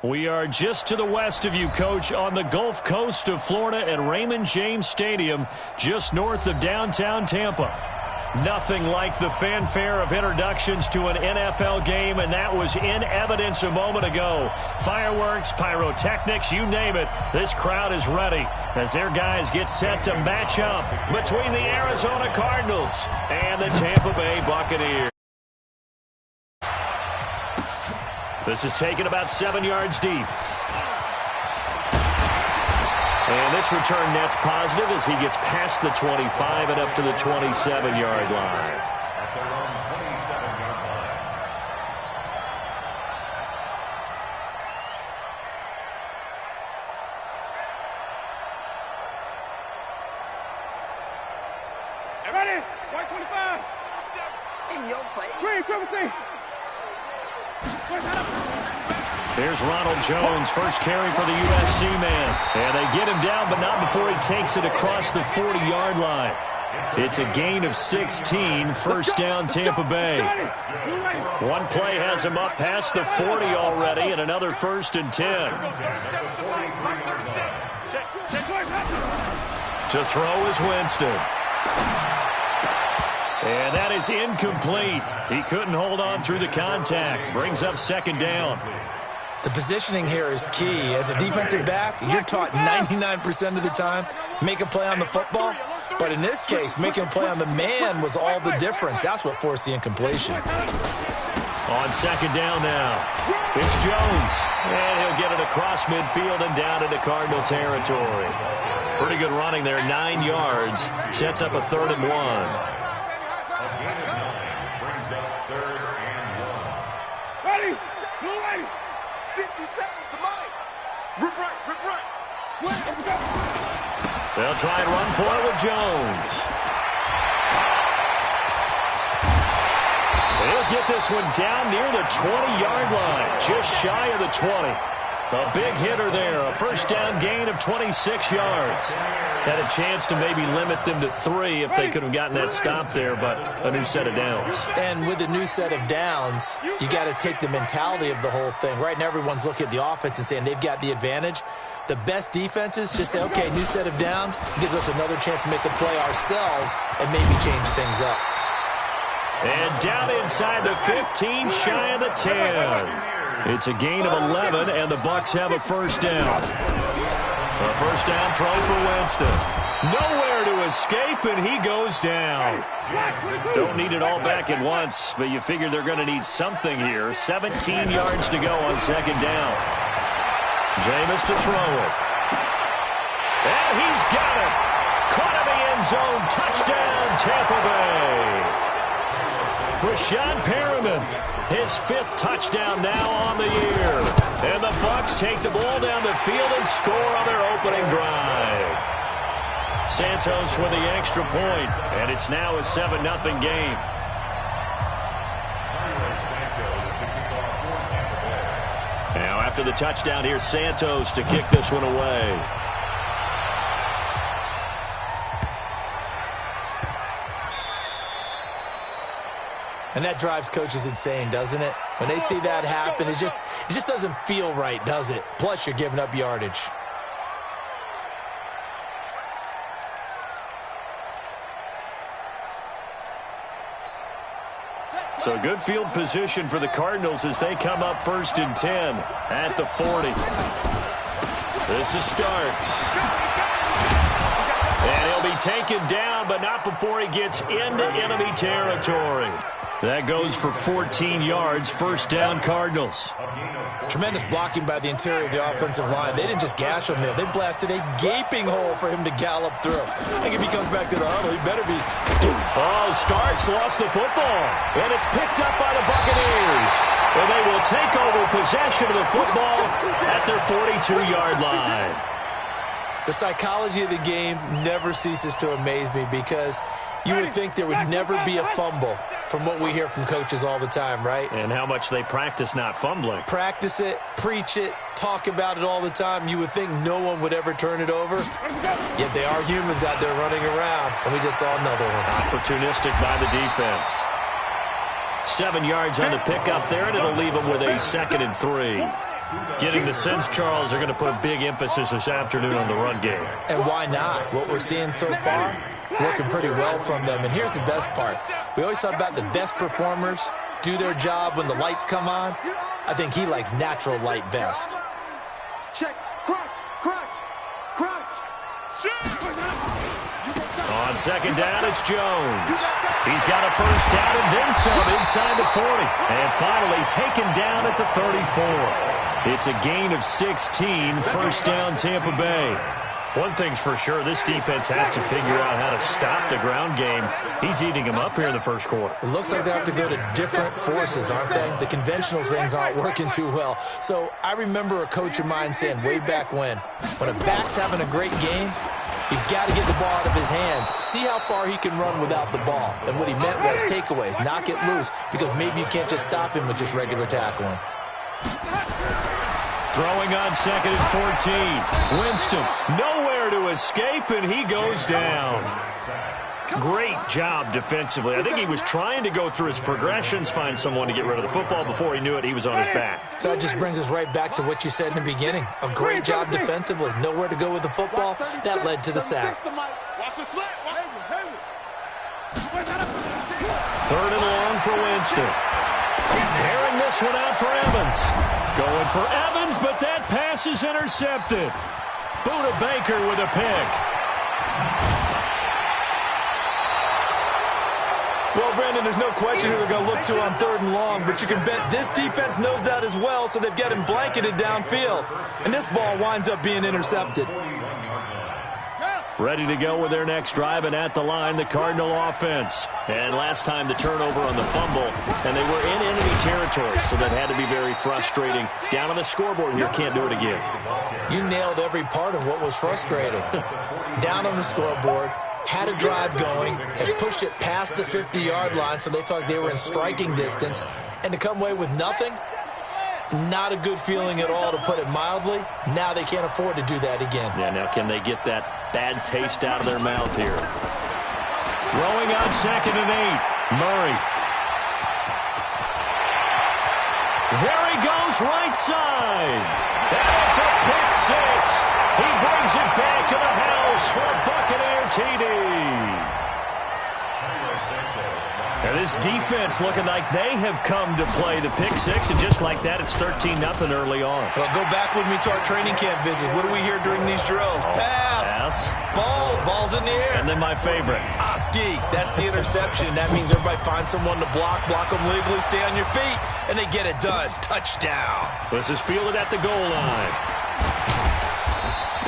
We are just to the west of you, Coach, on the Gulf Coast of Florida at Raymond James Stadium, just north of downtown Tampa. Nothing like the fanfare of introductions to an NFL game, and that was in evidence a moment ago. Fireworks, pyrotechnics, you name it. This crowd is ready as their guys get set to match up between the Arizona Cardinals and the Tampa Bay Buccaneers. This is taken about 7 yards deep. And this return net's positive as he gets past the 25 and up to the 27-yard line. Ready? White 25. In your face. Green, Griffin. There's Ronald Jones, first carry for the USC man. And they get him down, but not before he takes it across the 40-yard line. It's a gain of 16, first down Tampa Bay. One play has him up past the 40 already, and another 1st and 10. To throw is Winston. And that is incomplete. He couldn't hold on through the contact. Brings up 2nd down. The positioning here is key. As a defensive back, you're taught 99% of the time, make a play on the football. But in this case, making a play on the man was all the difference. That's what forced the incompletion. On 2nd down now, it's Jones. And he'll get it across midfield and down into Cardinal territory. Pretty good running there, 9 yards. Sets up a 3rd and 1. Ready? Blue lady. 50 seconds to mine. Rip right. Slam. They'll try and run for it with Jones. They'll get this one down near the 20-yard line, just shy of the 20. A big hitter there, a first down gain of 26 yards. Had a chance to maybe limit them to 3 if they could have gotten that stop there, but a new set of downs. And with a new set of downs, you got to take the mentality of the whole thing. Right now, everyone's looking at the offense and saying they've got the advantage. The best defenses just say, okay, new set of downs, gives us another chance to make a play ourselves and maybe change things up. And down inside the 15, shy of the 10. It's a gain of 11, and the Bucs have a first down. A first down throw for Winston. Nowhere to escape, and he goes down. Don't need it all back at once, but you figure they're going to need something here. 17 yards to go on 2nd down. Jameis to throw it. And he's got it. Caught in the end zone. Touchdown, Tampa Bay. Rashad Perriman, his 5th touchdown now on the year. And the Bucs take the ball down the field and score on their opening drive. Santos with the extra point, and it's now a 7-0 game. Now after the touchdown, here's Santos to kick this one away. And that drives coaches insane, doesn't it? When they see that happen, it just doesn't feel right, does it? Plus, you're giving up yardage. So good field position for the Cardinals as they come up 1st and 10 at the 40. This is Starks. And he'll be taken down, but not before he gets into enemy territory. That goes for 14 yards, first down Cardinals. Tremendous blocking by the interior of the offensive line. They didn't just gash him there. They blasted a gaping hole for him to gallop through. I think if he comes back to the huddle, he better be... Oh, Starks lost the football, and it's picked up by the Buccaneers. And they will take over possession of the football at their 42-yard line. The psychology of the game never ceases to amaze me because you would think there would never be a fumble from what we hear from coaches all the time, right? And how much they practice not fumbling. Practice it, preach it, talk about it all the time. You would think no one would ever turn it over. Yet they are humans out there running around, and we just saw another one. Opportunistic by the defense. 7 yards on the pickup there, and it'll leave them with a 2nd and 3. Getting the sense, Charles, they're going to put a big emphasis this afternoon on the run game. And why not? What we're seeing so far, it's working pretty well from them. And here's the best part. We always talk about the best performers do their job when the lights come on. I think he likes natural light best. Check. Crunch. Crunch. Crunch. On second down, it's Jones. He's got a first down and then some inside the 40. And finally taken down at the 34. It's a gain of 16, first down Tampa Bay. One thing's for sure, this defense has to figure out how to stop the ground game. He's eating them up here in the first quarter. It looks like they have to go to different forces, aren't they? The conventional things aren't working too well. So I remember a coach of mine saying way back when a back's having a great game, you've got to get the ball out of his hands. See how far he can run without the ball. And what he meant was takeaways, knock it loose, because maybe you can't just stop him with just regular tackling. Throwing on second and 14. Winston, nowhere to escape, and he goes down. Great job defensively. I think he was trying to go through his progressions, find someone to get rid of the football. Before he knew it, he was on his back. So that just brings us right back to what you said in the beginning. A great job defensively. Nowhere to go with the football. That led to the sack. Third and long for Winston. Airing this one out for Evans. Going for Evans, but that pass is intercepted. Buda Baker with a pick. Well, Brandon, there's no question who they're going to look to on third and long, but you can bet this defense knows that as well, so they've got him blanketed downfield. And this ball winds up being intercepted. Ready to go with their next drive, and at the line, the Cardinal offense. And last time, the turnover on the fumble, and they were in enemy territory, so that had to be very frustrating. Down on the scoreboard here, can't do it again. You nailed every part of what was frustrating. Down on the scoreboard, had a drive going, had pushed it past the 50-yard line, so they felt like they were in striking distance, and to come away with nothing, not a good feeling at all, to put it mildly. Now they can't afford to do that again. Yeah, now can they get that bad taste out of their mouth here? Throwing on second and 8. Murray. There he goes, right side. And it's a pick six. He brings it back to the house for a Buccaneer TD. And this defense looking like they have come to play the pick six, and just like that, it's 13-0 early on. Well, go back with me to our training camp visit. What do we hear during these drills? Pass. Ball's in the air. And then my favorite. Ski. That's the interception. That means everybody finds someone to block them legally, stay on your feet, and they get it done. Touchdown. This is fielded at the goal line.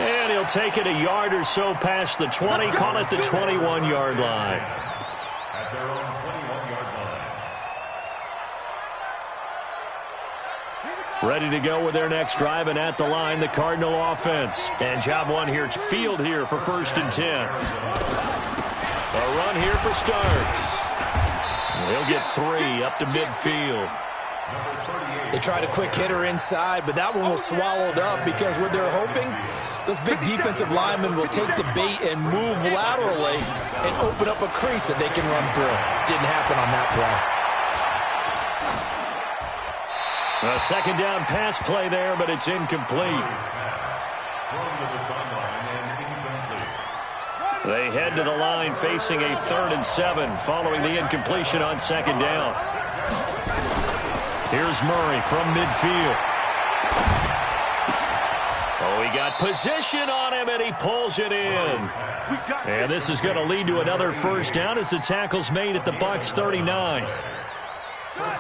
And he'll take it a yard or so past the 20, call it the 21-yard line. At their own 21-yard line. Ready to go with their next drive, and at the line, the Cardinal offense. And job one here, field here for first and 10. A run here for Starks. He'll get 3 up to midfield. They tried a quick hitter inside, but that one was swallowed up because what they're hoping, those big defensive linemen will take the bait and move laterally and open up a crease that they can run through. Didn't happen on that play. A second down pass play there, but it's incomplete. They head to the line facing a 3rd and 7 following the incompletion on second down. Here's Murray from midfield. Oh, he got position on him, and he pulls it in. And this is going to lead to another first down as the tackle's made at the Bucs 39.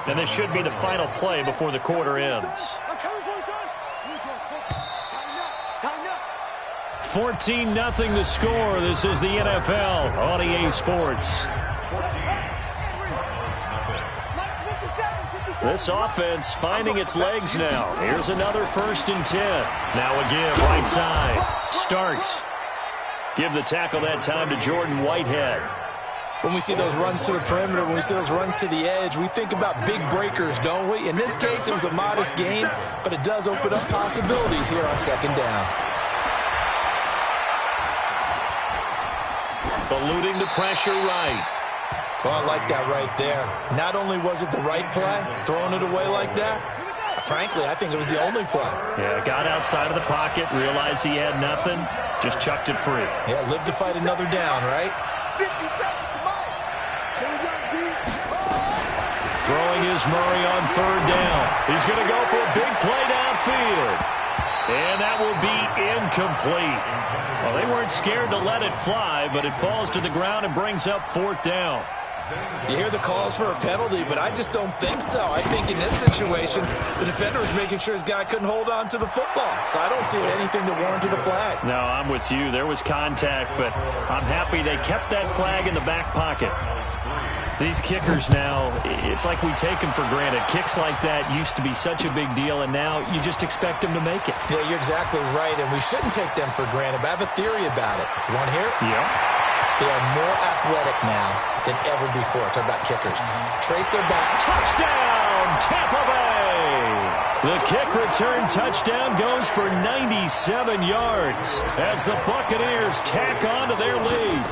And this should be the final play before the quarter ends. 14-0 the score. This is the NFL on EA Sports. This offense finding its legs now. Here's another 1st and 10. Now again, right side. Starks. Give the tackle that time to Jordan Whitehead. When we see those runs to the perimeter, when we see those runs to the edge, we think about big breakers, don't we? In this case, it was a modest gain, but it does open up possibilities here on second down. Eluding the pressure right. Well, I like that right there. Not only was it the right play, throwing it away like that, I Frankly, I think it was the only play. Yeah, got outside of the pocket, realized he had nothing, just chucked it free. Yeah, live to fight another down, right? 50 seconds to Mike. Can we get deep? Throwing is Murray on third down. He's going to go for a big play downfield. And that will be incomplete. Well, they weren't scared to let it fly, but it falls to the ground and brings up fourth down. You hear the calls for a penalty, but I just don't think so. I think in this situation, the defender was making sure his guy couldn't hold on to the football. So I don't see anything to warrant the flag. No, I'm with you. There was contact, but I'm happy they kept that flag in the back pocket. These kickers now, it's like we take them for granted. Kicks like that used to be such a big deal, and now you just expect them to make it. Yeah, you're exactly right, and we shouldn't take them for granted, but I have a theory about it. You want to hear it? Yeah. They are more athletic now than ever before. Talk about kickers. Trace their back. Touchdown, Tampa Bay! The kick return touchdown goes for 97 yards as the Buccaneers tack on to their lead.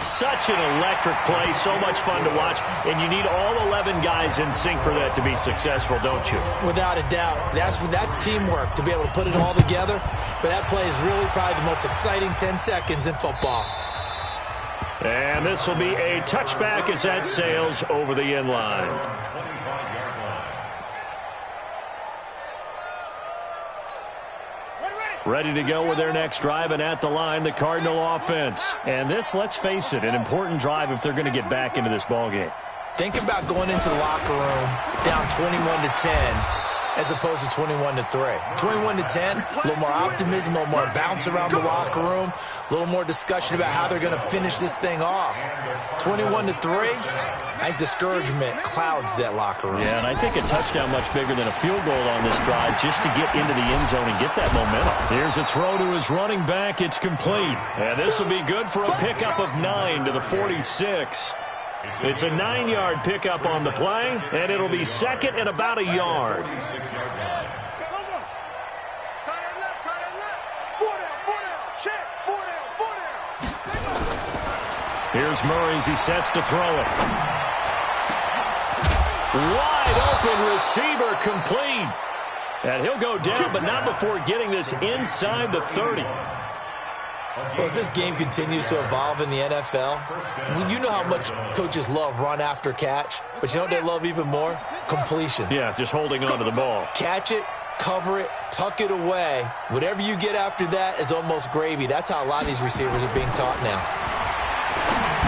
Such an electric play, so much fun to watch, and you need all 11 guys in sync for that to be successful, don't you? Without a doubt. That's teamwork to be able to put it all together, but that play is really probably the most exciting 10 seconds in football. And this will be a touchback as that sails over the end line. Ready to go with their next drive, and at the line, the Cardinal offense. And this, let's face it, an important drive if they're going to get back into this ballgame. Think about going into the locker room down 21-10 as opposed to 21-3. 21-10, a little more optimism, a little more bounce around the locker room, a little more discussion about how they're going to finish this thing off. 21-3, I think discouragement clouds that locker room. Yeah, and I think a touchdown much bigger than a field goal on this drive just to get into the end zone and get that momentum. Here's a throw to his running back. It's complete. And this will be good for a pickup of 9 to the 46. It's a 9-yard pickup on the play, and it'll be second and about a yard. Here's Murray as he sets to throw it. Wide open receiver, complete. And he'll go down, but not before getting this inside the 30. Well, as this game continues to evolve in the NFL, you know how much coaches love run after catch, but you know what they love even more? Completions. Yeah, just holding on to the ball. Catch it, cover it, tuck it away. Whatever you get after that is almost gravy. That's how a lot of these receivers are being taught now.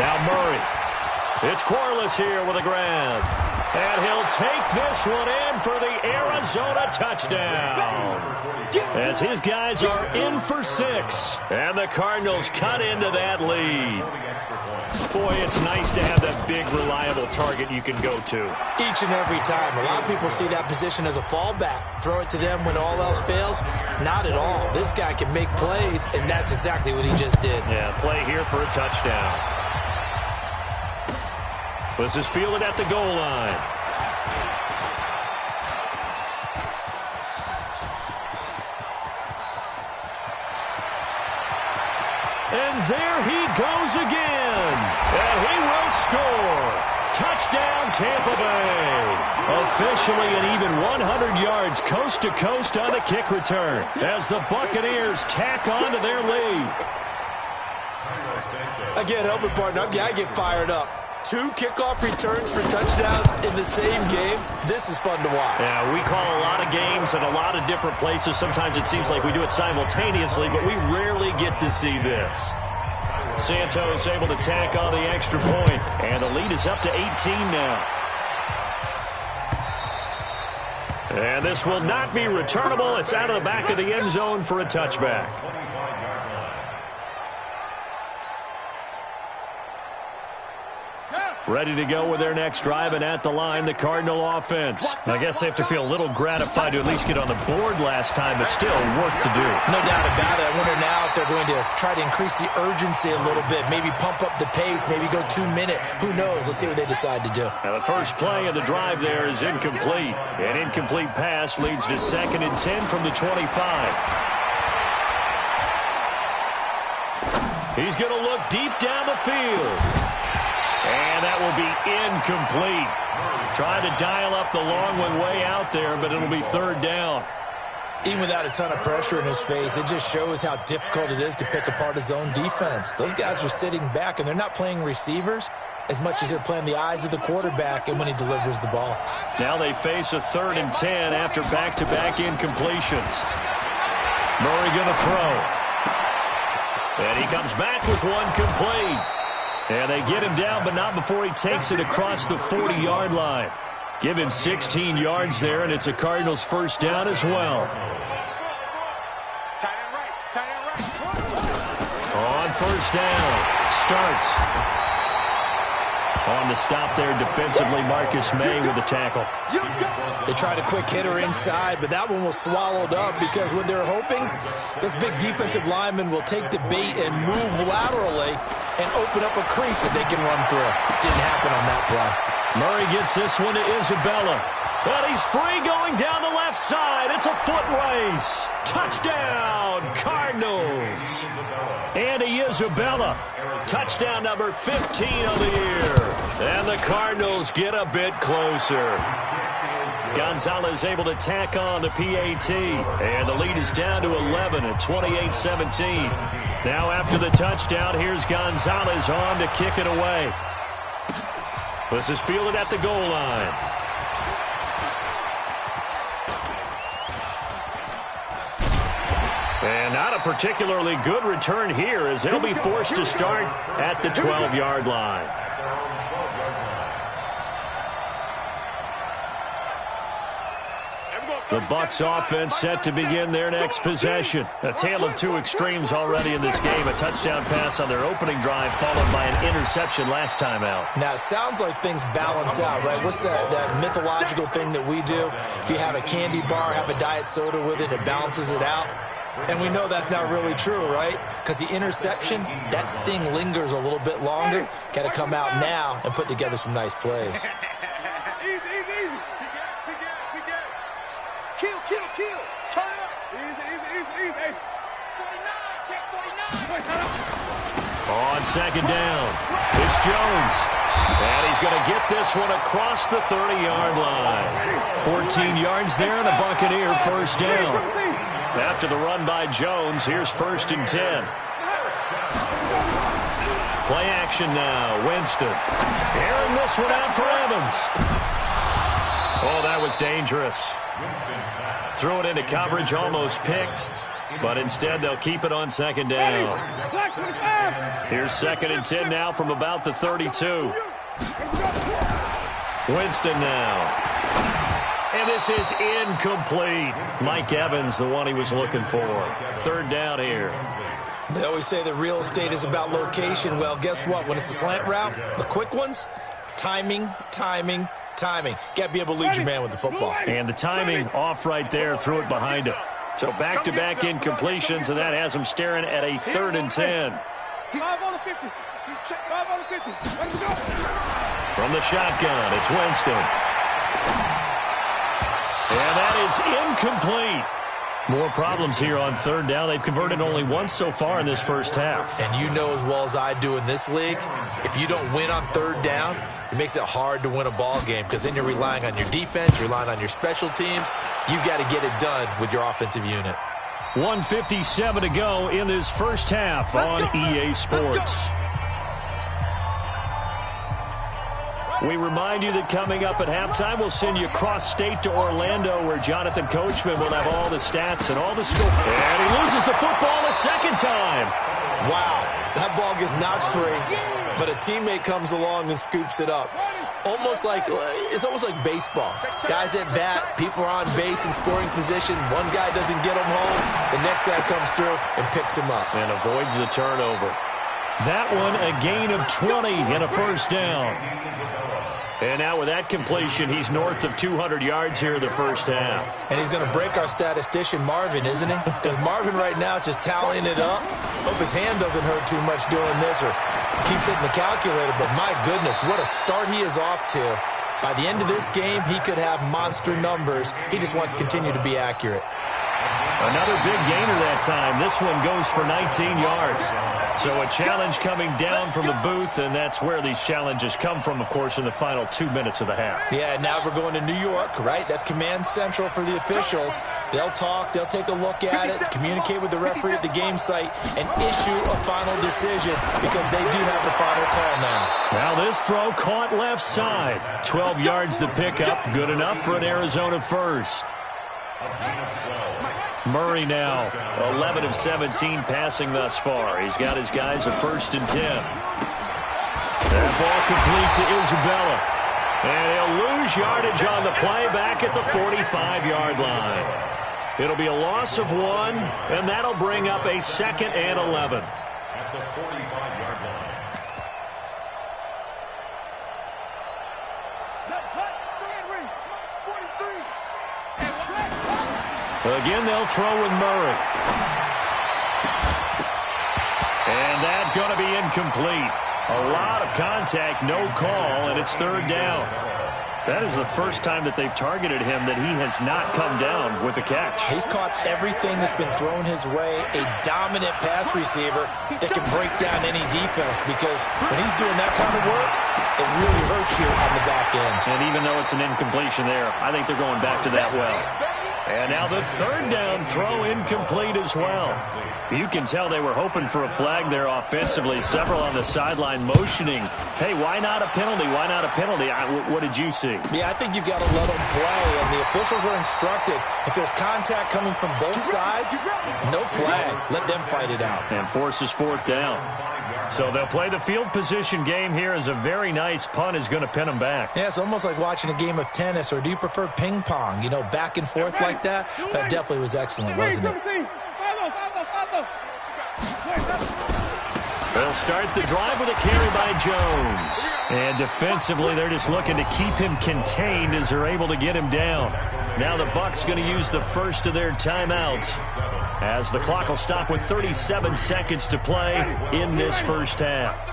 Now Murray. It's Corliss here with a grab. And he'll take this one in for the Arizona touchdown. As his guys are in for 6. And the Cardinals cut into that lead. Boy, it's nice to have that big, reliable target you can go to. Each and every time. A lot of people see that position as a fallback. Throw it to them when all else fails. Not at all. This guy can make plays, and that's exactly what he just did. Yeah, play here for a touchdown. This is fielded at the goal line. And there he goes again. And he will score. Touchdown, Tampa Bay. Officially an even 100 yards coast to coast on the kick return as the Buccaneers tack on to their lead. I can't help it, partner. I get fired up. 2 kickoff returns for touchdowns in the same game. This is fun to watch. Yeah, we call a lot of games in a lot of different places. Sometimes it seems like we do it simultaneously, but we rarely get to see this. Santos able to tack on the extra point, and the lead is up to 18 now. And this will not be returnable. It's out of the back of the end zone for a touchback. Ready to go with their next drive, and at the line, the Cardinal offense. I guess they have to feel a little gratified to at least get on the board last time, but still work to do. No doubt about it. I wonder now if they're going to try to increase the urgency a little bit, maybe pump up the pace, maybe go 2-minute. Who knows? Let's see what they decide to do. Now the first play of the drive there is incomplete. An incomplete pass leads to 2nd and 10 from the 25. He's going to look deep down the field. And that will be incomplete. Trying to dial up the long one way out there, but it'll be third down. Even without a ton of pressure in his face, it just shows how difficult it is to pick apart his own defense. Those guys are sitting back, and they're not playing receivers as much as they're playing the eyes of the quarterback and when he delivers the ball. Now they face a 3rd and 10 after back-to-back incompletions. Murray going to throw. And he comes back with one complete. And they get him down, but not before he takes it across the 40-yard line. Give him 16 yards there, and it's a Cardinals first down as well. On first down, starts. On the stop there defensively, Marcus May with the tackle. They tried a quick hitter inside, but that one was swallowed up because what they're hoping, those big defensive linemen will take the bait and move laterally and open up a crease that they can run through. Didn't happen on that play. Murray gets this one to Isabella. But he's free going down the left side. It's a foot race. Touchdown, Cardinals. Andy Isabella. Touchdown number 15 of the year. And the Cardinals get a bit closer. Gonzalez able to tack on the PAT. And the lead is down to 11 at 28-17. Now after the touchdown, here's Gonzalez on to kick it away. This is fielded at the goal line. And not a particularly good return here as they'll be forced to start at the 12-yard line. The Bucs offense set to begin their next possession. A tale of two extremes already in this game. A touchdown pass on their opening drive followed by an interception last time out. Now, it sounds like things balance out, right? What's that mythological thing that we do? If you have a candy bar, have a diet soda with it, it balances it out. And we know that's not really true, right? Because the interception, that sting lingers a little bit longer. Got to come out now and put together some nice plays. Kill. Turn it up. Easy. 49, check 49. On second down, it's Jones. And he's going to get this one across the 30-yard line. 14 yards there and a Buccaneer first down. After the run by Jones, here's 1st and 10. Play action now, Winston. Airing this one out for Evans. Oh, that was dangerous. Threw it into coverage, almost picked. But instead, they'll keep it on second down. Here's 2nd and 10 now from about the 32. Winston now. And this is incomplete. Mike Evans, the one he was looking for. 3rd down here. They always say that real estate is about location. Well, guess what? When it's a slant route, the quick ones, timing. Got to be able to lead your man with the football. And the timing off right there, threw it behind him. So back-to-back incompletions, and that has him staring at a 3rd and 10. 5 on the 50. He's checked 5 on the 50. Let him go. From the shotgun, it's Winston. And that is incomplete. More problems here on 3rd down. They've converted only once so far in this first half. And you know as well as I do in this league, if you don't win on 3rd down, it makes it hard to win a ball game because then you're relying on your defense, you're relying on your special teams. You've got to get it done with your offensive unit. 1:57 to go in this first half on EA Sports. We remind you that coming up at halftime, we'll send you cross-state to Orlando, where Jonathan Coachman will have all the stats and all the score. And he loses the football a second time. Wow, that ball gets knocked free, but a teammate comes along and scoops it up. It's almost like baseball. Guys at bat, people are on base in scoring position. One guy doesn't get him home. The next guy comes through and picks him up. And avoids the turnover. That one, a gain of 20 and a first down. And now with that completion, he's north of 200 yards here in the first half. And he's going to break our statistician, Marvin, isn't he? Because Marvin right now is just tallying it up. Hope his hand doesn't hurt too much doing this or keeps hitting the calculator. But my goodness, what a start he is off to. By the end of this game, he could have monster numbers. He just wants to continue to be accurate. Another big gainer that time. This one goes for 19 yards. So a challenge coming down from the booth, and that's where these challenges come from, of course, in the final 2 minutes of the half. Yeah, now we're going to New York, right? That's command central for the officials. They'll talk, they'll take a look at it, communicate with the referee at the game site, and issue a final decision because they do have the final call now. Now this throw caught left side. 12 yards to pick up. Good enough for an Arizona first. Murray now, 11 of 17 passing thus far. He's got his guys a 1st and 10. That ball complete to Isabella. And he'll lose yardage on the play back at the 45-yard line. It'll be a loss of 1, and that'll bring up a 2nd and 11. At the 45-yard line. Again, they'll throw with Murray. And that's going to be incomplete. A lot of contact, no call, and it's 3rd down. That is the first time that they've targeted him that he has not come down with a catch. He's caught everything that's been thrown his way. A dominant pass receiver that can break down any defense, because when he's doing that kind of work, it really hurts you on the back end. And even though it's an incompletion there, I think they're going back to that well. And now the 3rd down throw incomplete as well. You can tell they were hoping for a flag there offensively. Several on the sideline motioning, hey, why not a penalty? Why not a penalty? What did you see? Yeah, I think you've got to let them play, and the officials are instructed. If there's contact coming from both sides, no flag. Let them fight it out. And forces 4th down. So they'll play the field position game here as a very nice punt is going to pin them back. Yeah, it's almost like watching a game of tennis, or do you prefer ping pong? You know, back and forth like that? That definitely was excellent, wasn't it? They'll start the drive with a carry by Jones. And defensively, they're just looking to keep him contained as they're able to get him down. Now the Bucs going to use the first of their timeouts, as the clock will stop with 37 seconds to play in this first half.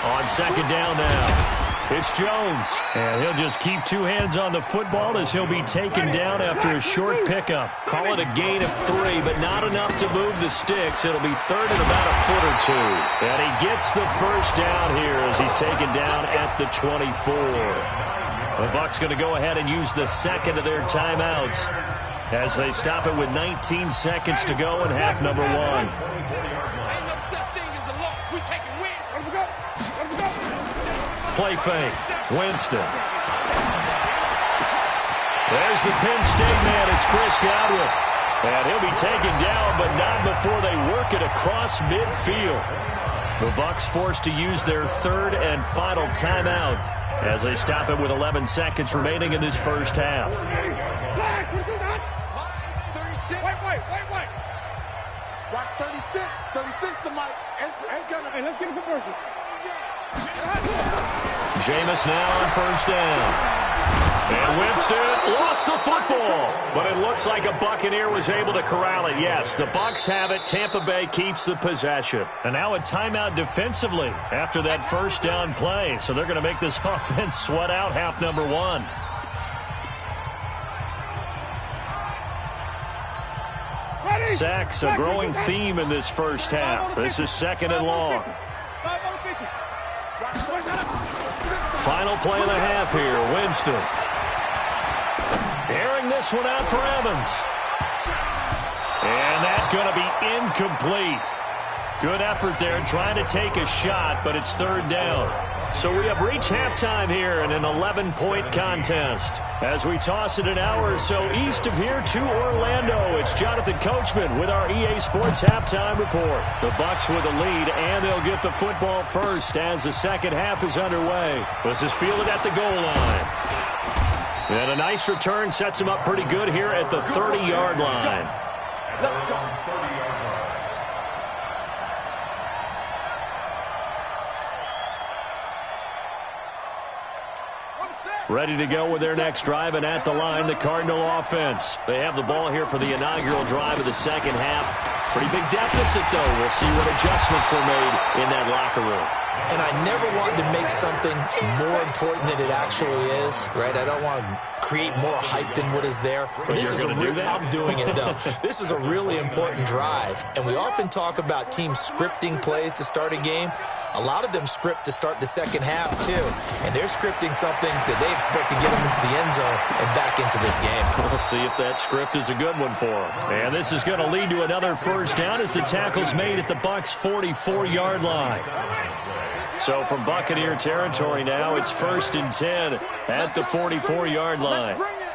On 2nd down now, it's Jones. And he'll just keep 2 hands on the football as he'll be taken down after a short pickup. Call it a gain of 3, but not enough to move the sticks. It'll be 3rd and about a foot or 2. And he gets the first down here as he's taken down at the 24. The Bucs going to go ahead and use the 2nd of their timeouts as they stop it with 19 seconds to go in half number 1. Play fake. Winston. There's the Penn State man. It's Chris Godwin. And he'll be taken down, but not before they work it across midfield. The Bucs forced to use their 3rd and final timeout as they stop it with 11 seconds remaining in this first half. Wait. Watch 36. 36 to Mike. Hey, let's get a conversion. Jameis now on 1st down. And Winston lost the football. But it looks like a Buccaneer was able to corral it. Yes, the Bucs have it. Tampa Bay keeps the possession. And now a timeout defensively after that 1st down play. So they're going to make this offense sweat out half number 1. Sacks, a growing theme in this first half. This is 2nd and long. Final play of the half here. Winston. Airing this one out for Evans. And that's going to be incomplete. Good effort there trying to take a shot, but it's 3rd down. So we have reached halftime here in an 11-point contest. As we toss it an hour or so east of here to Orlando, it's Jonathan Coachman with our EA Sports Halftime Report. The Bucs with a lead, and they'll get the football first as the second half is underway. This is fielded at the goal line. And a nice return sets him up pretty good here at the 30-yard line. Let's go. Ready to go with their next drive, and at the line, the Cardinal offense. They have the ball here for the inaugural drive of the second half. Pretty big deficit, though. We'll see what adjustments were made in that locker room. And I never want to make something more important than it actually is, right? I don't want to create more hype than what is there. But this is I'm doing it, though. This is a really important drive. And we often talk about teams scripting plays to start a game. A lot of them script to start the second half, too. And they're scripting something that they expect to get them into the end zone and back into this game. We'll see if that script is a good one for them. And this is going to lead to another first down as the tackle's made at the Bucs' 44-yard line. So from Buccaneer territory now, it's 1st and 10 at the 44-yard line. Let's bring it.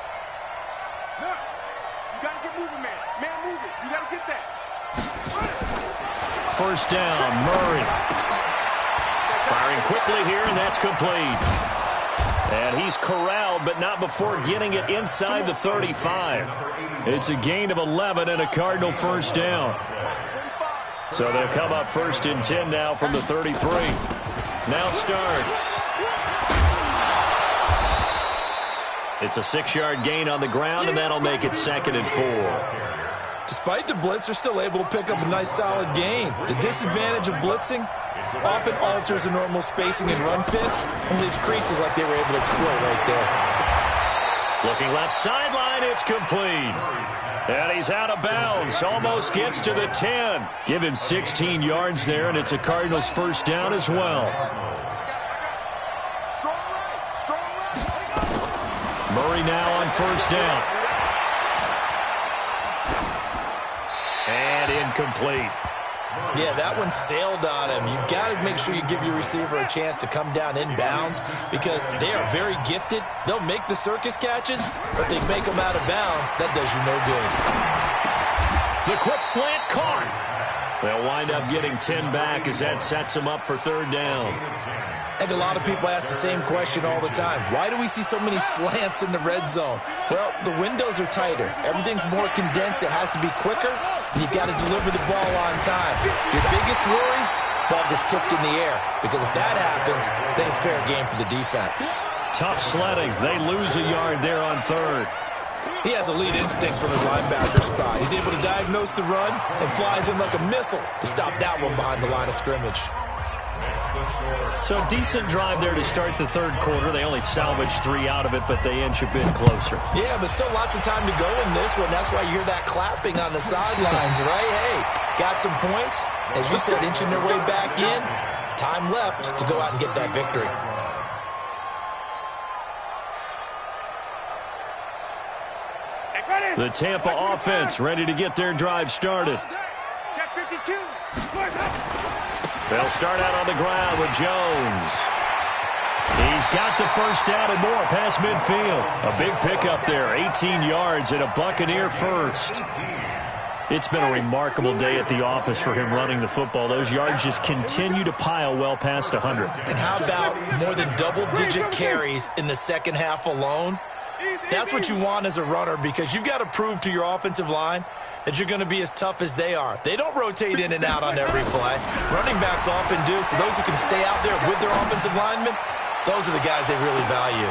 Now, you got to get moving, man. Man, move it. You got to get that. First down, Murray. Firing quickly here, and that's complete. And he's corralled, but not before getting it inside the 35. It's a gain of 11 and a Cardinal first down. So they'll come up 1st and 10 now from the 33. Now starts. It's a 6-yard gain on the ground, and that'll make it 2nd and 4. Despite the blitz, they're still able to pick up a nice solid gain. The disadvantage of blitzing often alters the normal spacing and run fits and leaves creases like they were able to exploit right there. Looking left sideline, it's complete. And he's out of bounds, almost gets to the 10. Give him 16 yards there, and it's a Cardinals first down as well. Murray now on first down. And incomplete. Yeah, that one sailed on him. You've got to make sure you give your receiver a chance to come down inbounds because they are very gifted. They'll make the circus catches, but they make them out of bounds. That does you no good. The quick slant caught. They'll wind up getting 10 back as that sets them up for 3rd down. I think a lot of people ask the same question all the time. Why do we see so many slants in the red zone? Well, the windows are tighter. Everything's more condensed. It has to be quicker, and you've got to deliver the ball on time. Your biggest worry, ball gets tipped in the air, because if that happens, then it's fair game for the defense. Tough sledding. They lose a yard there on 3rd. He has elite instincts from his linebacker spot. He's able to diagnose the run and flies in like a missile to stop that one behind the line of scrimmage. So a decent drive there to start the 3rd quarter. They only salvaged 3 out of it, but they inch a bit closer. Yeah, but still lots of time to go in this one. That's why you hear that clapping on the sidelines, right? Hey, got some points. As you said, inching their way back in. Time left to go out and get that victory. The Tampa offense ready to get their drive started. Check 52. They'll start out on the ground with Jones. He's got the first down and more past midfield. A big pickup there, 18 yards and a Buccaneer first. It's been a remarkable day at the office for him running the football. Those yards just continue to pile well past 100. And how about more than double-digit carries in the second half alone? That's what you want as a runner because you've got to prove to your offensive line that you're going to be as tough as they are. They don't rotate in and out on every play. Running backs often do, so those who can stay out there with their offensive linemen, those are the guys they really value.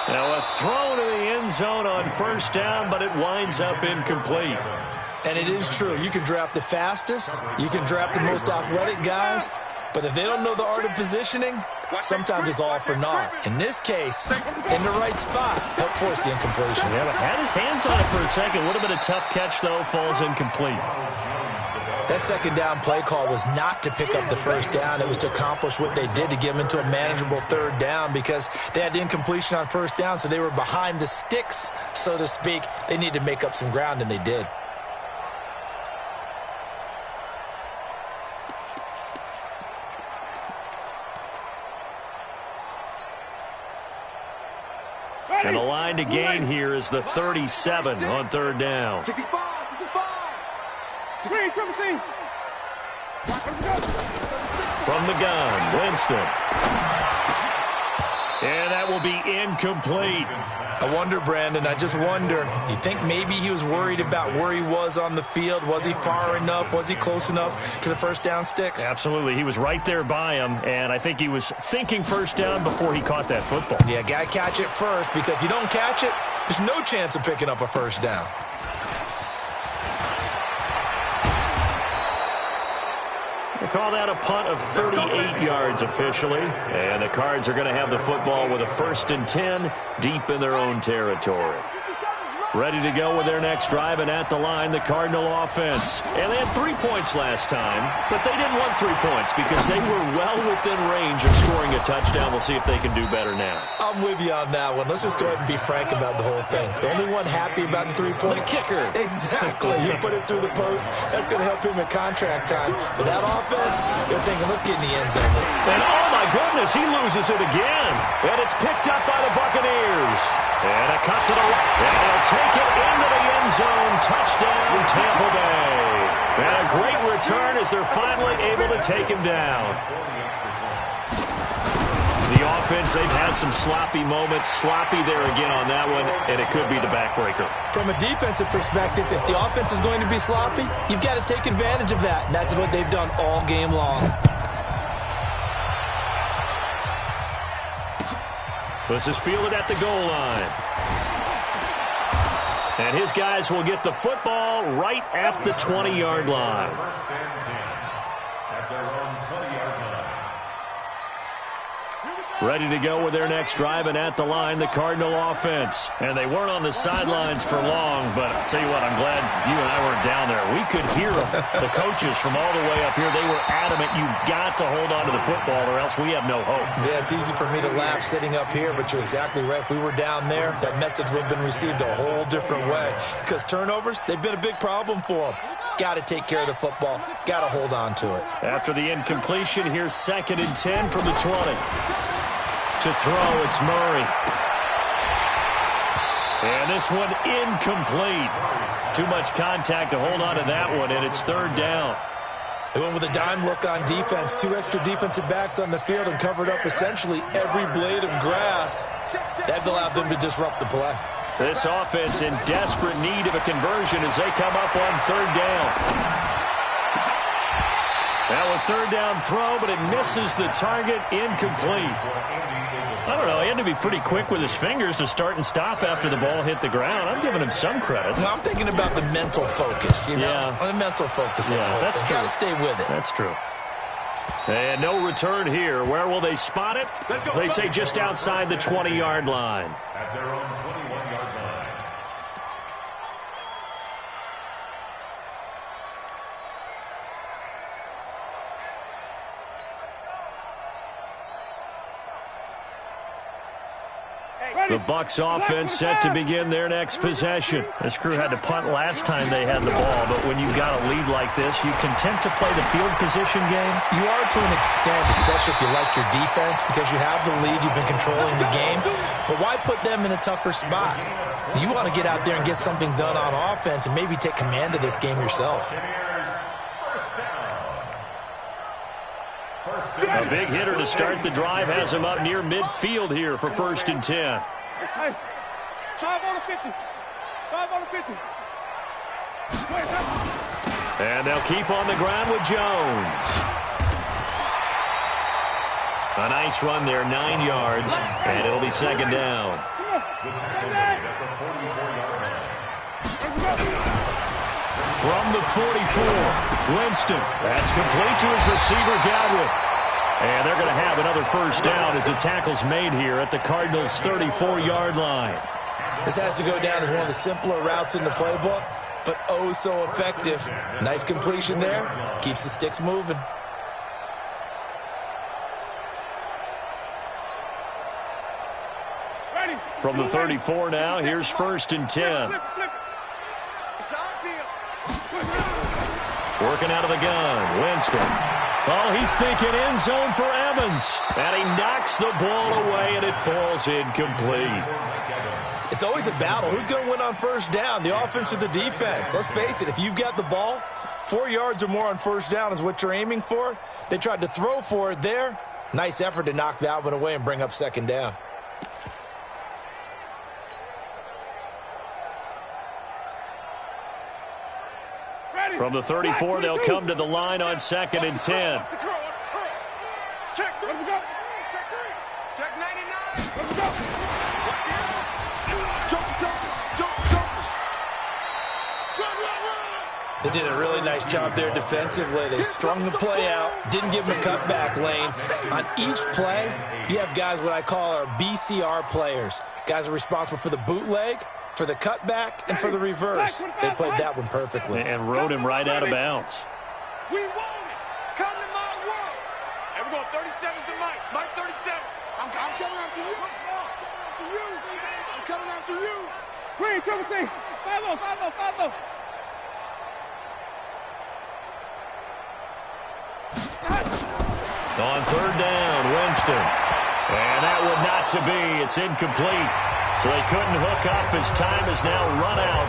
Now a throw to the end zone on first down, but it winds up incomplete. And it is true. You can draft the fastest. You can draft the most athletic guys. But if they don't know the art of positioning, sometimes it's all for naught. In this case, in the right spot, help force the incompletion. Yeah, but had his hands on it for a second. Would have been a tough catch, though. Falls incomplete. That second down play call was not to pick up the first down. It was to accomplish what they did to get them into a manageable 3rd down because they had the incompletion on first down, so they were behind the sticks, so to speak. They needed to make up some ground, and they did. And the line to gain here is the 37 on 3rd down. 65, 65. Screen, triple team. From the gun, Winston. And that will be incomplete. I wonder, Brandon, I just wonder. You think maybe he was worried about where he was on the field? Was he far enough? Was he close enough to the first down sticks? Absolutely. He was right there by him, and I think he was thinking first down before he caught that football. Yeah, got to catch it first, because if you don't catch it, there's no chance of picking up a first down. They call that a punt of 38 yards officially. And the Cards are going to have the football with a 1st and 10 deep in their own territory. Ready to go with their next drive, and at the line, the Cardinal offense. And they had 3 points last time, but they didn't want 3 points because they were well within range of scoring a touchdown. We'll see if they can do better now. I'm with you on that one. Let's just go ahead and be frank about the whole thing. The only one happy about the 3-point? The kicker. Exactly. You put it through the post. That's going to help him in contract time. But that offense, they're thinking, let's get in the end zone. And oh my goodness, he loses it again. And it's picked up by the Buccaneers. And a cut to the right. And they'll take it into the end zone. Touchdown, Tampa Bay. And a great return as they're finally able to take him down. The offense, they've had some sloppy moments. Sloppy there again on that one, and it could be the backbreaker. From a defensive perspective, if the offense is going to be sloppy, you've got to take advantage of that. And that's what they've done all game long. This is fielded at the goal line. And his guys will get the football right at the 20-yard line. First and 10 at their own 20-yard line. Ready to go with their next drive, and at the line, the Cardinal offense. And they weren't on the sidelines for long, but I'll tell you what, I'm glad you and I weren't down there. We could hear them, the coaches from all the way up here. They were adamant, you've got to hold on to the football or else we have no hope. Yeah, it's easy for me to laugh sitting up here, but you're exactly right. If we were down there, that message would have been received a whole different way. Because turnovers, they've been a big problem for them. Got to take care of the football. Got to hold on to it. After the incompletion, here's 2nd and 10 from the 20. To throw, it's Murray. And this one incomplete. Too much contact to hold on to that one, and it's 3rd down. They went with a dime look on defense. 2 extra defensive backs on the field and covered up essentially every blade of grass. That allowed them to disrupt the play. This offense in desperate need of a conversion as they come up on 3rd down. Now a 3rd down throw, but it misses the target, incomplete. I don't know, he had to be pretty quick with his fingers to start and stop after the ball hit the ground. I'm giving him some credit. Well, I'm thinking about the mental focus, you know? Yeah. The mental focus. Yeah, that's true. Got to stay with it. That's true. And no return here. Where will they spot it? They say just outside the 20-yard line. At their own 21-yard line. The Bucs offense set to begin their next possession. This crew had to punt last time they had the ball, but when you've got a lead like this, you content to play the field position game? You are to an extent, especially if you like your defense, because you have the lead, you've been controlling the game. But why put them in a tougher spot? You want to get out there and get something done on offense and maybe take command of this game yourself. A big hitter to start the drive has him up near midfield here for 1st and 10. Hey, 5 on the 50. 5 on the 50. And they'll keep on the ground with Jones. A nice run there, 9 yards, and it'll be 2nd down. From the 44, Winston. That's complete to his receiver, Godwin. And they're going to have another 1st down as the tackle's made here at the Cardinals' 34-yard line. This has to go down as one of the simpler routes in the playbook, but oh so effective. Nice completion there. Keeps the sticks moving. From the 34 now, here's 1st and 10. Working out of the gun, Winston. Oh, he's thinking end zone for Evans. And he knocks the ball away, and it falls incomplete. It's always a battle. Who's going to win on 1st down, the offense or the defense? Let's face it, if you've got the ball, 4 yards or more on 1st down is what you're aiming for. They tried to throw for it there. Nice effort to knock that one away and bring up 2nd down. From the 34, they'll come to the line on 2nd and 10. Check 3. Check 3. Check 99. Let's go. Jump. They did a really nice job there defensively. They strung the play out, didn't give them a cutback lane. On each play, you have guys what I call our BCR players. Guys are responsible for the bootleg, for the cutback, and for the reverse. They played that one perfectly. And rode him right out of bounds. We want it. Come to my world. Here we go. 37's the Mike. Mike 37. I'm coming after you. I'm coming after you. Green, triple T. 5-0. On 3rd down, Winston. And that would not to be. It's incomplete. So they couldn't hook up as time is now run out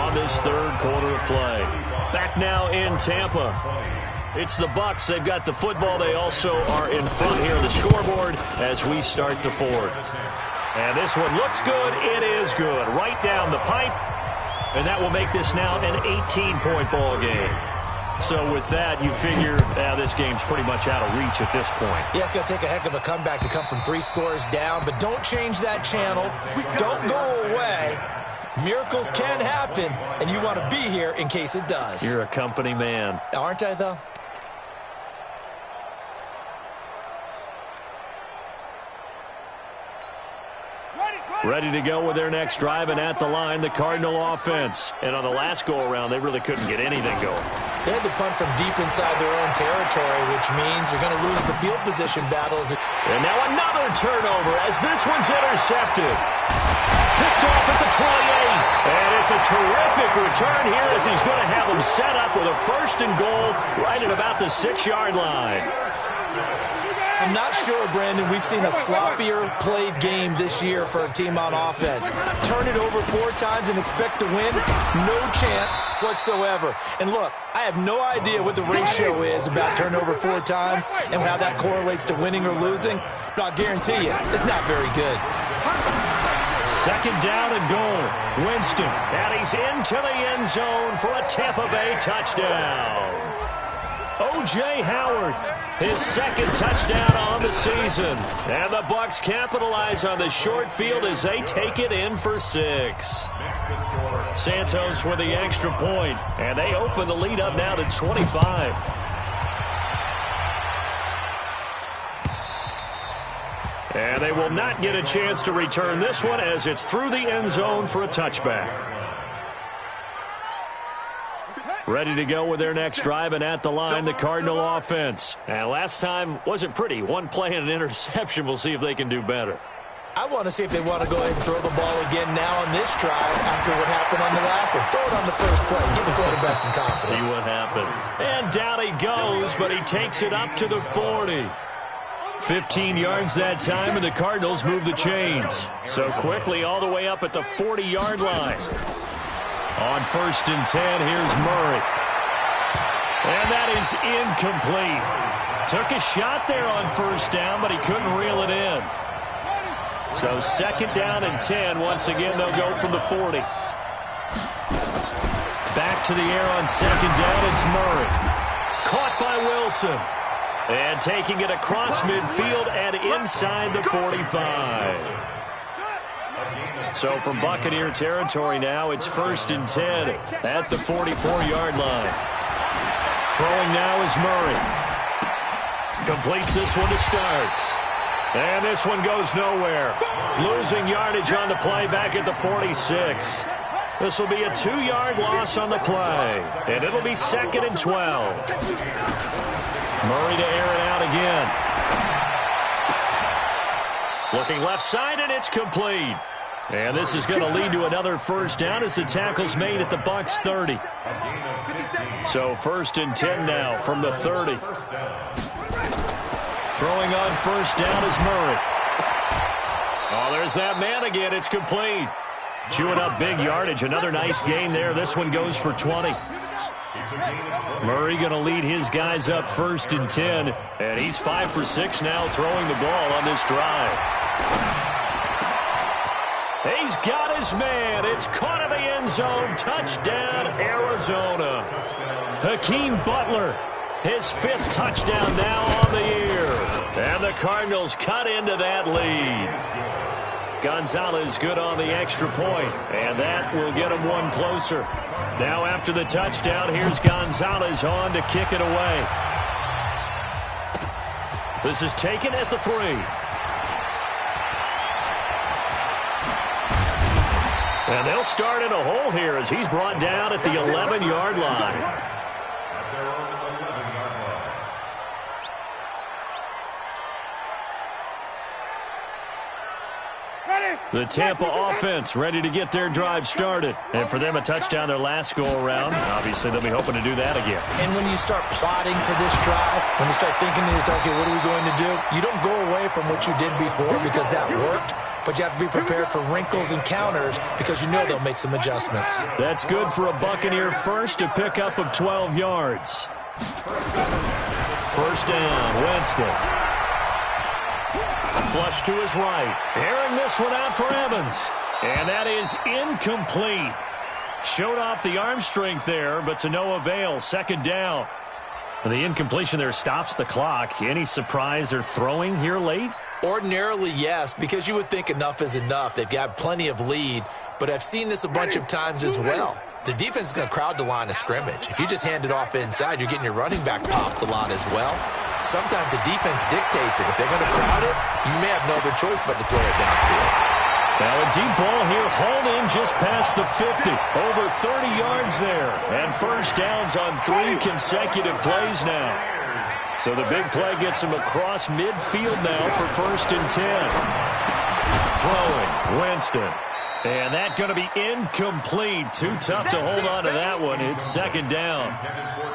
on this 3rd quarter of play. Back now in Tampa. It's the Bucs. They've got the football. They also are in front here on the scoreboard as we start the 4th. And this one looks good. It is good. Right down the pipe. And that will make this now an 18-point ball game. So with that, you figure this game's pretty much out of reach at this point. Yeah, it's going to take a heck of a comeback to come from 3 scores down, but don't change that channel. Don't go away. Miracles can happen, and you want to be here in case it does. You're a company man. Aren't I, though? Ready to go with their next drive, and at the line, the Cardinal offense. And on the last go-around, they really couldn't get anything going. They had to punt from deep inside their own territory, which means you're going to lose the field position battles. And now another turnover as this one's intercepted. Picked off at the 28. And it's a terrific return here as he's going to have them set up with a 1st and goal right at about the 6-yard line. I'm not sure, Brandon, we've seen a sloppier played game this year for a team on offense. Turn it over 4 times and expect to win? No chance whatsoever. And look, I have no idea what the ratio is about turnover 4 times and how that correlates to winning or losing, but I'll guarantee you, it's not very good. 2nd down and goal. Winston, and he's into the end zone for a Tampa Bay touchdown. O.J. Howard, his 2nd touchdown on the season. And the Bucs capitalize on the short field as they take it in for 6. Santos with the extra point, and they open the lead up now to 25. And they will not get a chance to return this one as it's through the end zone for a touchback. Ready to go with their next drive, and at the line, the Cardinal offense. And last time wasn't pretty. 1 play and an interception. We'll see if they can do better. I want to see if they want to go ahead and throw the ball again now on this drive after what happened on the last one. Throw it on the first play. Give the quarterback some confidence. See what happens. And down he goes, but he takes it up to the 40. 15 yards that time, and the Cardinals move the chains. So quickly all the way up at the 40-yard line. On 1st and 10, here's Murray. And that is incomplete. Took a shot there on 1st down, but he couldn't reel it in. So 2nd down and 10. Once again, they'll go from the 40. Back to the air on 2nd down, it's Murray. Caught by Wilson. And taking it across midfield and inside the 45. So from Buccaneer territory now, it's 1st and 10 at the 44-yard line. Throwing now is Murray. Completes this one to Starks. And this one goes nowhere. Losing yardage on the play back at the 46. This will be a 2-yard loss on the play. And it'll be 2nd and 12. Murray to air it out again. Looking left side, and it's complete. And this is going to lead to another 1st down as the tackle's made at the Bucs 30. So 1st and 10 now from the 30. Throwing on 1st down is Murray. Oh, there's that man again. It's complete. Chewing up big yardage. Another nice gain there. This one goes for 20. Murray going to lead his guys up 1st and 10. And he's 5 for 6 now throwing the ball on this drive. He's got his man. It's caught in the end zone. Touchdown, Arizona. Hakeem Butler, his 5th touchdown now on the year. And the Cardinals cut into that lead. Gonzalez good on the extra point, and that will get him one closer. Now after the touchdown, here's Gonzalez on to kick it away. This is taken at the 3. And they'll start in a hole here as he's brought down at the 11-yard line. The Tampa offense ready to get their drive started. And for them, a touchdown their last go-around. Obviously, they'll be hoping to do that again. And when you start plotting for this drive, when you start thinking to yourself, okay, what are we going to do? You don't go away from what you did before because that worked. But you have to be prepared for wrinkles and counters because you know they'll make some adjustments. That's good for a Buccaneer first, a pickup of 12 yards. First down, Winston. Flush to his right. Airing this one out for Evans. And that is incomplete. Showed off the arm strength there, but to no avail. Second down. The incompletion there stops the clock. Any surprise they're throwing here late? Ordinarily, yes, because you would think enough is enough. They've got plenty of lead, but I've seen this a bunch of times as well. The defense is going to crowd the line of scrimmage. If you just hand it off inside, you're getting your running back popped a lot as well. Sometimes the defense dictates it. If they're going to crowd it, you may have no other choice but to throw it downfield. Now a deep ball here, hauled in just past the 50. Over 30 yards there. And first downs on 3 consecutive plays now. So the big play gets him across midfield now for first and 10. Throwing, Winston. And that going to be incomplete. Too tough to hold on to that one. It's second down.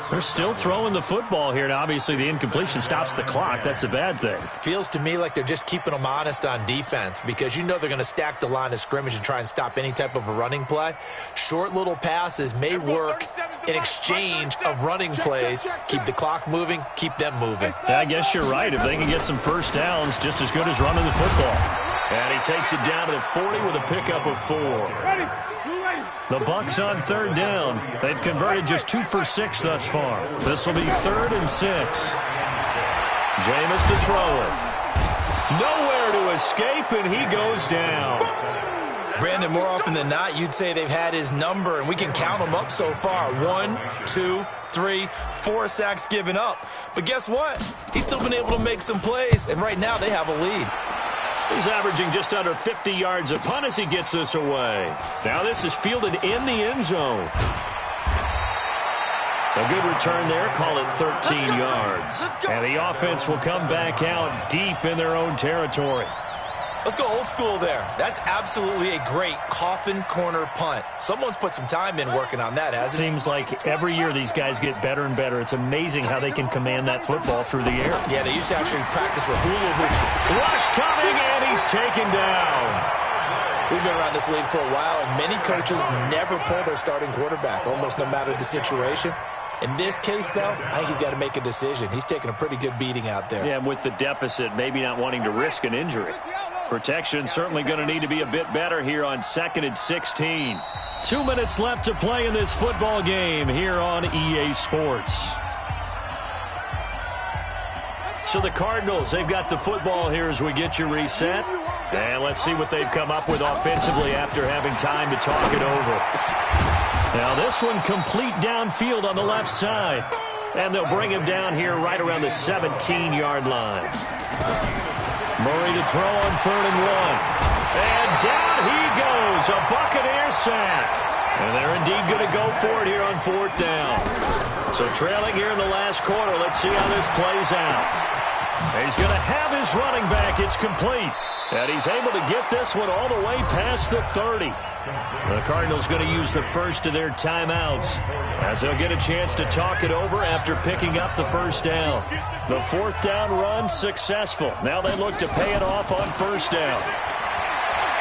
They're still throwing the football here. Now, obviously, the incompletion stops the clock. That's a bad thing. Feels to me like they're just keeping them honest on defense because you know they're going to stack the line of scrimmage and try and stop any type of a running play. Short little passes may work in exchange of running plays. Keep the clock moving, keep them moving. I guess you're right. If they can get some first downs, just as good as running the football. And he takes it down to the 40 with a pickup of 4. The Bucs on third down. They've converted just 2 for 6 thus far. This will be 3rd and 6. Jameis to throw it. Nowhere to escape, and he goes down. Brandon, more often than not, you'd say they've had his number, and we can count them up so far. 1, 2, 3, 4 sacks given up. But guess what? He's still been able to make some plays, and right now they have a lead. He's averaging just under 50 yards a punt as he gets this away. Now this is fielded in the end zone. A good return there, call it 13 yards. And the offense will come back out deep in their own territory. Let's go old school there. That's absolutely a great coffin corner punt. Someone's put some time in working on that, hasn't it? Seems like every year these guys get better and better. It's amazing how they can command that football through the air. Yeah, they used to actually practice with hula hoops. Rush coming, and he's taken down. We've been around this league for a while, and many coaches never pull their starting quarterback, almost no matter the situation. In this case, though, I think he's got to make a decision. He's taking a pretty good beating out there. Yeah, with the deficit, maybe not wanting to risk an injury. Protection certainly going to need to be a bit better here on 2nd and 16. 2 minutes left to play in this football game here on EA Sports. So the Cardinals, they've got the football here as we get you reset. And let's see what they've come up with offensively after having time to talk it over. Now this one complete downfield on the left side. And they'll bring him down here right around the 17-yard line. Murray to throw on 3rd and 1. And down he goes. A Buccaneer sack. And they're indeed going to go for it here on 4th down. So trailing here in the last quarter. Let's see how this plays out. He's going to have his running back. It's complete. And he's able to get this one all the way past the 30. The Cardinals going to use the first of their timeouts as they'll get a chance to talk it over after picking up the first down. The 4th down run successful. Now they look to pay it off on 1st down.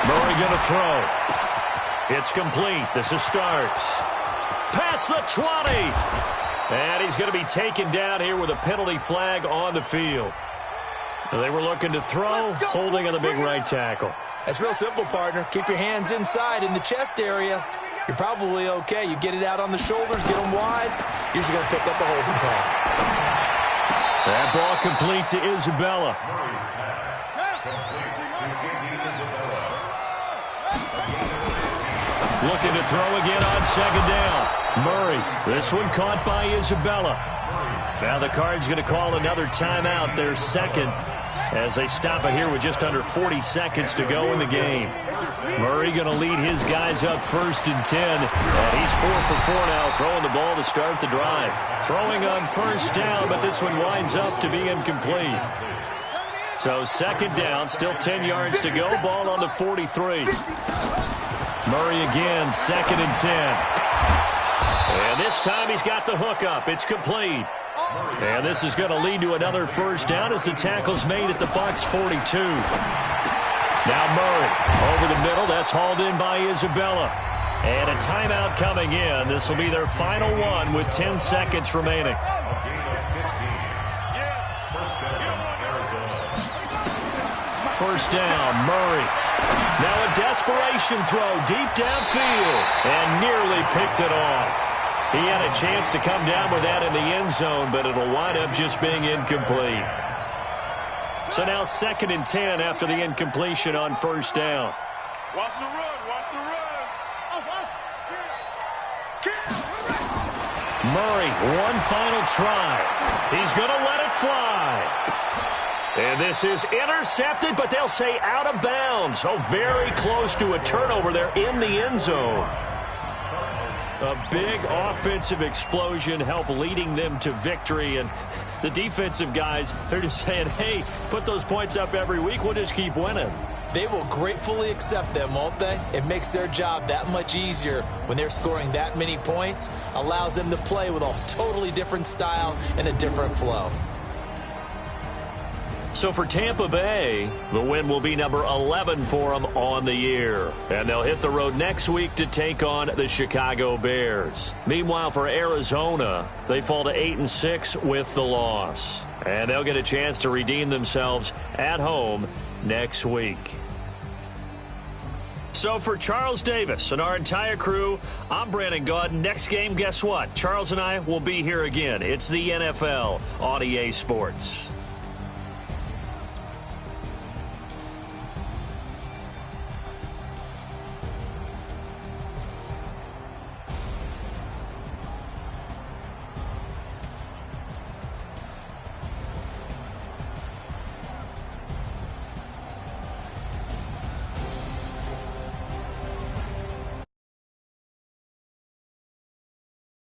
Murray going to throw. It's complete. This is Starks. Past the 20. And he's going to be taken down here with a penalty flag on the field. They were looking to throw, holding on the big right tackle. It's real simple, partner. Keep your hands inside in the chest area. You're probably okay. You get it out on the shoulders, get them wide. Usually going to pick up a holding call. That ball complete to Isabella. Looking to throw again on second down. Murray. This one caught by Isabella. Now the Cards going to call another timeout, their second, as they stop it here with just under 40 seconds to go in the game. Murray going to lead his guys up 1st and 10. He's 4 for 4 now, throwing the ball to start the drive. Throwing on 1st down, but this one winds up to be incomplete. So 2nd down, still 10 yards to go, ball on the 43. Murray again, 2nd and 10. And this time he's got the hook up. It's complete. And this is going to lead to another 1st down as the tackle's made at the Bucs 42. Now Murray over the middle. That's hauled in by Isabella. And a timeout coming in. This will be their final one with 10 seconds remaining. First down, Murray. Now a desperation throw deep downfield and nearly picked it off. He had a chance to come down with that in the end zone, but it'll wind up just being incomplete. So now 2nd and 10 after the incompletion on 1st down. Watch the run, watch the run. Murray, one final try. He's going to let it fly. And this is intercepted, but they'll say out of bounds. Oh, very close to a turnover there in the end zone. A big offensive explosion helped leading them to victory. And the defensive guys, they're just saying, hey, put those points up every week. We'll just keep winning. They will gratefully accept them, won't they? It makes their job that much easier when they're scoring that many points. Allows them to play with a totally different style and a different flow. So for Tampa Bay, the win will be number 11 for them on the year. And they'll hit the road next week to take on the Chicago Bears. Meanwhile, for Arizona, they fall to 8-6 with the loss. And they'll get a chance to redeem themselves at home next week. So for Charles Davis and our entire crew, I'm Brandon Gaudin. Next game, guess what? Charles and I will be here again. It's the NFL on EA Sports.